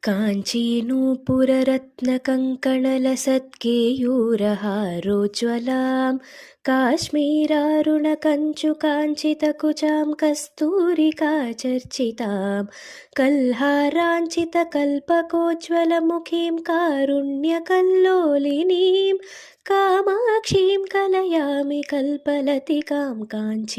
काञ्चीनूपुररत्नकङ्कणलसत्केयूरहारोज्ज्वलां काश्मीरारुणकञ्चुकाञ्चितकुचां कस्तूरिकाचर्चितां कल्हाराञ्चितकल्पकोज्ज्वलमुखीं कारुण्यकल्लोलिनीं कामाक्षीं कलयामि कल्पलतिकां काञ्चीपुरीदेवताम्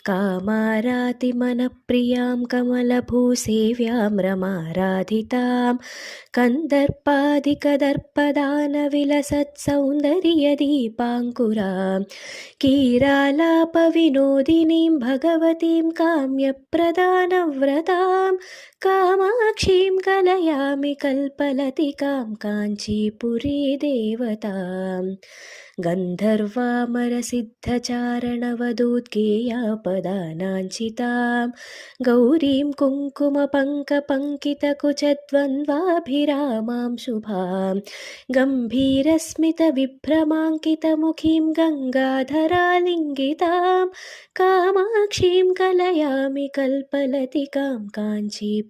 कामारातिमनप्रियां कमलभूसेव्यां रमाराधितां कन्दर्पादिकदर्पदानविलसत्सौन्दर्यदीपाङ्कुरां कीरालापविनोदिनीं भगवतीं काम्यप्रदानव्रतां कामाक्षीं कलयामि कल्पलतिकां काञ्चीपुरीदेवताम् गन्धर्वामरसिद्धचारणवदूद्गेयापदानाञ्चितां गौरीं कुङ्कुमपङ्कपङ्कितकुचद्वन्द्वाभिरामां शुभां गम्भीरस्मितविभ्रमाङ्कितमुखीं गङ्गाधरालिङ्गितां कामाक्षीं कलयामि कल्पलतिकां काञ्चीपुरीदेवताम्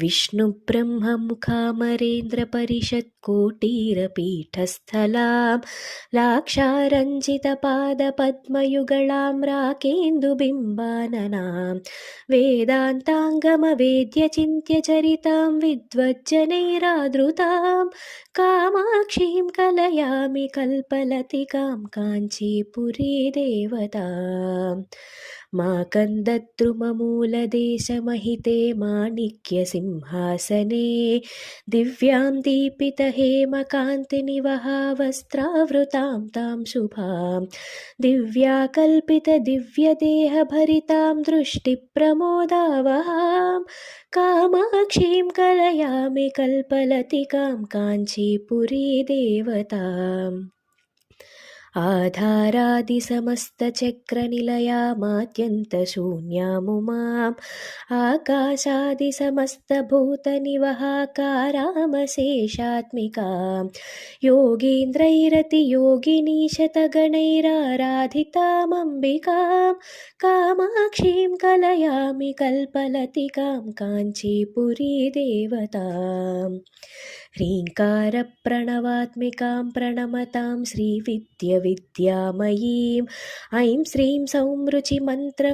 विष्णुब्रह्ममुखामरेन्द्रपरिषत्कोटीरपीठस्थलां लाक्षारञ्जितपादपद्मयुगळां राकेन्दुबिम्बाननां वेदान्ताङ्गमवेद्यचिन्त्यचरितां विद्वज्जनैरादृतां कामाक्षीं कलयामि कल्पलतिकां काञ्चीपुरीदेवताम् माकन्दद्रुममूलदेशमहिते माणिक्यसिंहासने दिव्यां दीपितहेमकान्तिनिवहावस्त्रावृतां तां शुभां दिव्याकल्पितदिव्यदेहभरितां दृष्टिप्रमोदावहां कामाक्षीं कलयामि कल्पलतिकां काञ्चीपुरीदेवताम् आधारादिसमस्तचक्रनिलयामाद्यन्तशून्यामुमाम् आकाशादिसमस्तभूतनिवहाकारामशेषात्मिकां योगीन्द्रैरतियोगिनीशतगणैराराधितामम्बिकां कामाक्षीं कलयामि कल्पलतिकां काञ्चीपुरीदेवताम् ह्रीङ्कारप्रणवात्मिकां प्रणमतां श्रीविद्यविद्यामयीं ऐं श्रीं सौमृचिमन्त्र